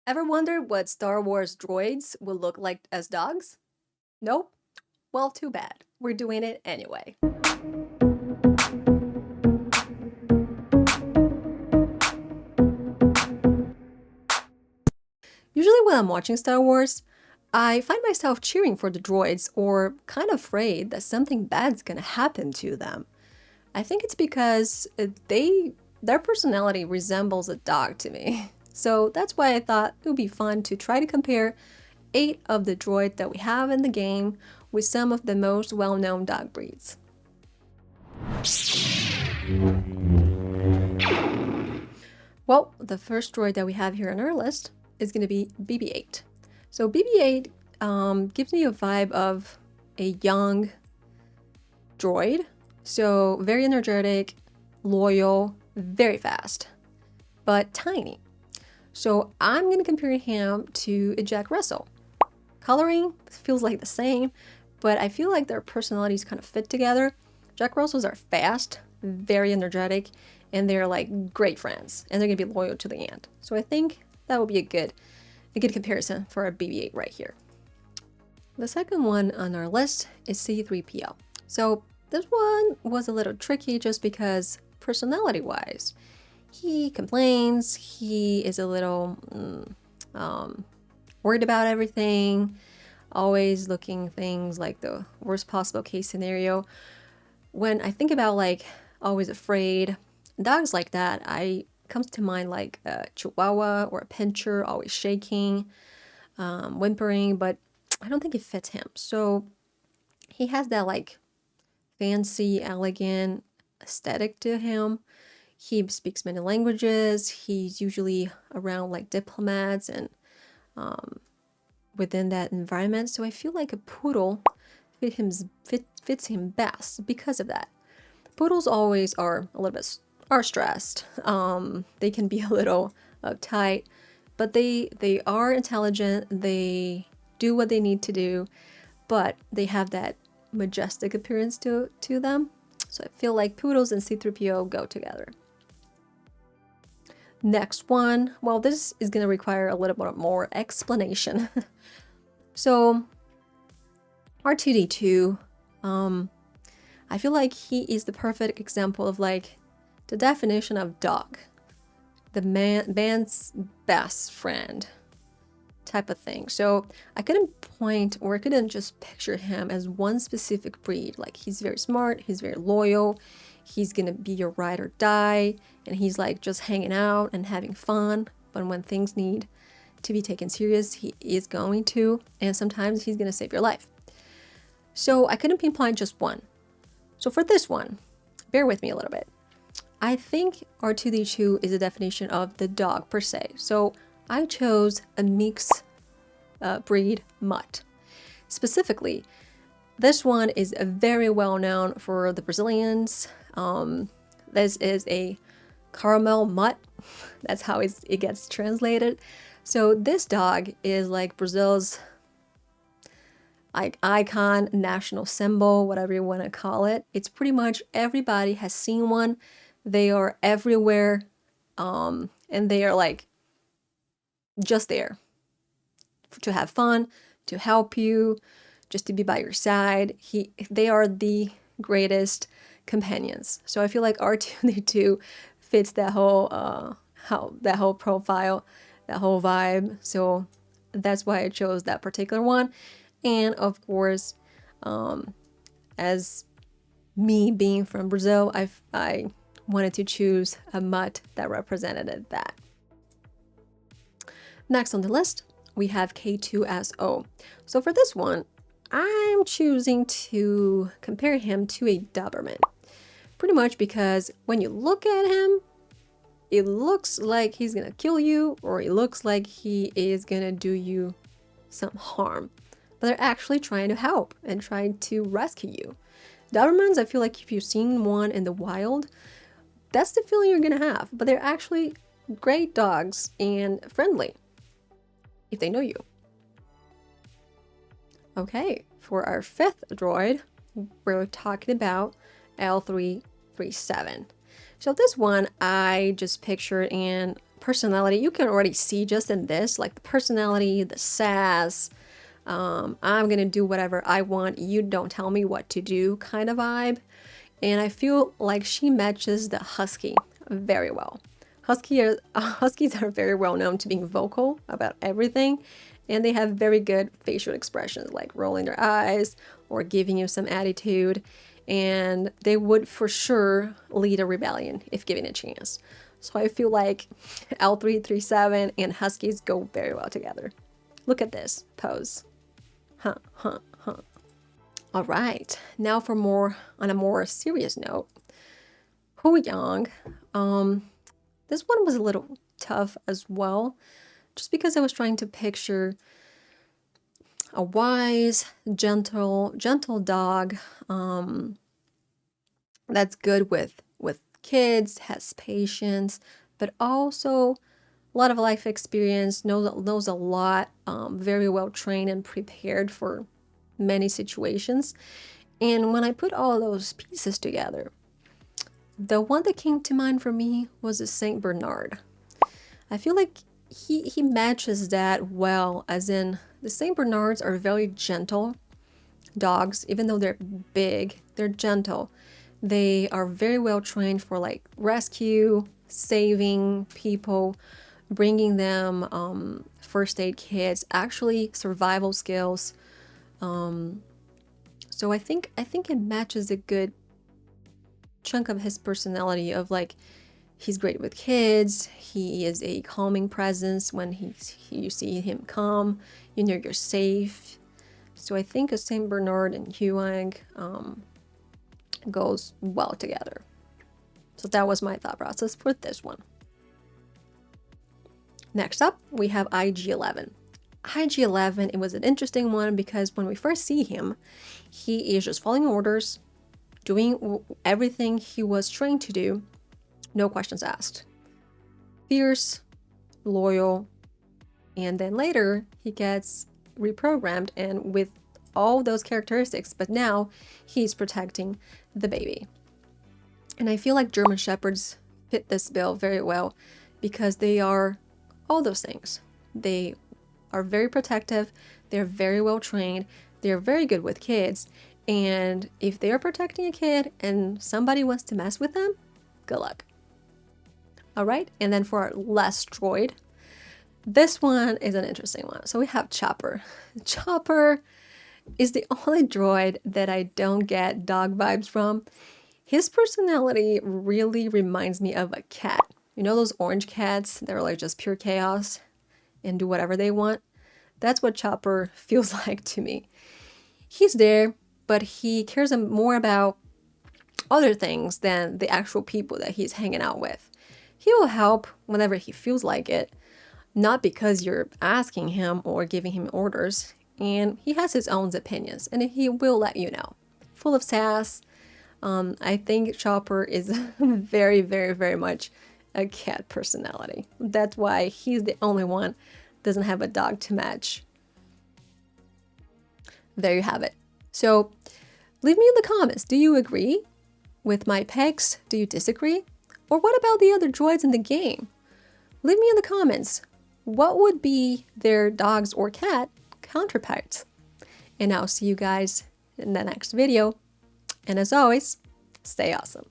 Ever wondered what Star Wars droids will look like as dogs? Nope? Well, too bad. We're doing it anyway. Usually when I'm watching Star Wars, I find myself cheering for the droids or kind of afraid that something bad's gonna happen to them. I think it's because their personality resembles a dog to me. So that's why I thought it would be fun to try to compare 8 of the droids that we have in the game with some of the most well-known dog breeds. Well, the first droid that we have here on our list is going to be BB-8. So BB-8 gives me a vibe of a young droid. So very energetic, loyal, very fast, but tiny. So I'm going to compare him to a Jack Russell. Coloring feels like the same, but I feel like their personalities kind of fit together. Jack Russells are fast, very energetic, and they're like great friends, and they're gonna be loyal to the end. So I think that would be a good comparison for a BB-8 right here. The second one on our list is C-3PO. So this one was a little tricky just because personality-wise, he complains, he is a little worried about everything, always looking things like the worst possible case scenario. When I think about like always afraid, dogs like that, comes to mind like a Chihuahua or a Pinscher, always shaking, whimpering, but I don't think it fits him. So he has that like fancy, elegant aesthetic to him. He speaks many languages. He's usually around like diplomats and within that environment. So I feel like a poodle fits him best because of that. Poodles always are a little bit stressed. They can be a little uptight, but they are intelligent. They do what they need to do, but they have that majestic appearance to them. So I feel like poodles and C-3PO go together. Next one, well, this is going to require a little bit more explanation. So R2-D2, I feel like he is the perfect example of like the definition of dog, the man's best friend type of thing. So I couldn't point or I couldn't just picture him as one specific breed. Like he's very smart, he's very loyal, he's gonna be your ride or die, and he's like just hanging out and having fun. But when things need to be taken serious, he is going to, and sometimes he's gonna save your life. So I couldn't pinpoint just one. So for this one, bear with me a little bit. I think R2-D2 is a definition of the dog per se. So I chose a mixed breed mutt. Specifically, this one is very well known for the Brazilians. This is a caramel mutt. That's how it gets translated. So this dog is like Brazil's like icon, national symbol, whatever you want to call it. It's pretty much everybody has seen one. They are everywhere, and they are like just there to have fun, to help you, just to be by your side. They are the greatest companions. So I feel like R2-D2 fits that whole profile, that whole vibe. So that's why I chose that particular one. And of course, as me being from Brazil, I wanted to choose a mutt that represented that. Next on the list, we have K2SO. So for this one, I'm choosing to compare him to a Doberman. Pretty much because when you look at him, it looks like he's gonna kill you, or it looks like he is gonna do you some harm. But they're actually trying to help and trying to rescue you. Dobermans, I feel like if you've seen one in the wild, that's the feeling you're gonna have. But they're actually great dogs and friendly if they know you. Okay, for our 5th droid, we're talking about L337. So this one I just pictured in personality, you can already see just in this, like the personality, the sass, I'm gonna do whatever I want, you don't tell me what to do kind of vibe. And I feel like she matches the Husky very well. Huskies are very well known to being vocal about everything, and they have very good facial expressions, like rolling their eyes or giving you some attitude, and they would for sure lead a rebellion if given a chance. So I feel like L337 and Huskies go very well together. Look at this pose. Huh, huh, huh. All right, now for more on a more serious note, Huyang. This one was a little tough as well, just because I was trying to picture a wise, gentle dog that's good with kids, has patience, but also a lot of life experience, knows a lot, very well trained and prepared for many situations. And when I put all those pieces together, the one that came to mind for me was a Saint Bernard. I feel like he matches that well, as in the Saint Bernards are very gentle dogs. Even though they're big, they're gentle. They are very well trained for like rescue, saving people, bringing them first aid kits, actually survival skills. So I think it matches a good chunk of his personality of like, he's great with kids, he is a calming presence when you see him come, you know you're safe. So I think a Saint Bernard and Huyang goes well together. So that was my thought process for this one. Next up, we have IG-11. IG-11, it was an interesting one because when we first see him, he is just following orders, doing everything he was trained to do, no questions asked. Fierce, loyal, and then later he gets reprogrammed and with all those characteristics, but now he's protecting the baby. And I feel like German Shepherds fit this bill very well because they are all those things. They are very protective, they're very well trained, they're very good with kids, and if they are protecting a kid and somebody wants to mess with them, good luck. All right, and then for our last droid, this one is an interesting one. So we have Chopper. Chopper is the only droid that I don't get dog vibes from. His personality really reminds me of a cat. You know those orange cats that are like just pure chaos and do whatever they want? That's what Chopper feels like to me. He's there, but he cares more about other things than the actual people that he's hanging out with. He will help whenever he feels like it, not because you're asking him or giving him orders, and he has his own opinions, and he will let you know. Full of sass. I think Chopper is very, very, very much a cat personality. That's why he's the only one doesn't have a dog to match. There you have it. So leave me in the comments. Do you agree with my pegs? Do you disagree? Or what about the other droids in the game? Leave me in the comments. What would be their dogs or cat counterparts? And I'll see you guys in the next video. And as always, stay awesome.